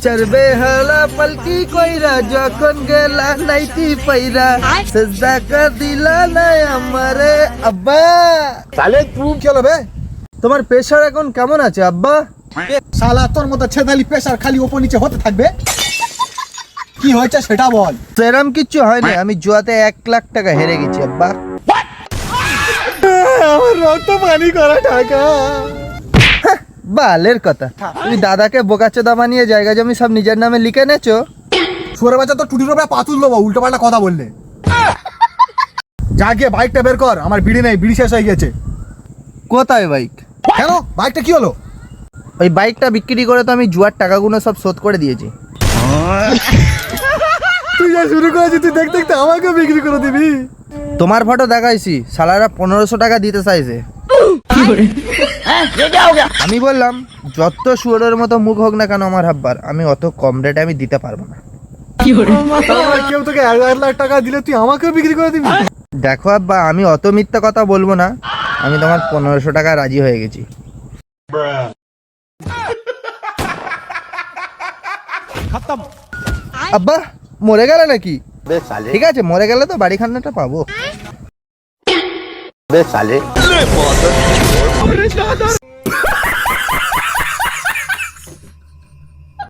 চরবে হালা পালকি কইরা যখন গেলা নাইটি পয়রা সজদা কর দিলা না আমারে আব্বা। তাহলে তুই কি হলো বে? তোমার প্রেশার এখন কেমন আছে আব্বা? শালা তোর মতো ছেদালি প্রেসার খালি ওপর নিচে হতে থাকবে। কি হয়েছে সেটা বল। সেরম কিচ্ছু হয়নি, আমি জুয়াতে 1 লাখ টাকা হেরে গেছি আব্বা। আমার রক্ত পানি করা টাকা। বালের কথা, তুমি দাদাকে বোকাচোদা বানিয়ে জায়গা জমি সব নিজের নামে লিখে নেছো। সুরে বাচ্চা তো টুটির উপরে পাতুল দেবো উল্টো পাল্টা কথা বললে। যা গিয়ে বাইকটা বের কর, আমার বিড়ি নেই, বিড়ি শেষ হয়ে গেছে। কোথায় বাইক? কেন বাইকটা কি হলো? ওই বাইকটা বিক্রি করে তো আমি জুয়ার টাকাগুলো সব শোধ করে দিয়েছি। তুই যা শুরু করেছিস, তুই দেখতে দেখতে আমাকে বিক্রি করে দিবি। তোমার ফটো দেখাইছি, শালারা 1500 টাকা দিতে চাইছে। আমি বললাম যত শুয়োরের মতো মুখ হোক না কেন আমার হাব্বার, আমি অত কম রেটে আমি দিতে পারবো না। কেউ তোকে 1,000,000 টাকা দিলে তুই আমাকে বিক্রি করে দিবি? দেখো আব্বা, আমি অত মিথ্যা কথা বলবো না, আমি তোমার 1500 টাকা রাজি হয়ে গেছি। আব্বা মরে গেলে নাকি? ঠিক আছে, মরে গেলে তো বাড়ি খান্নাটা পাবো।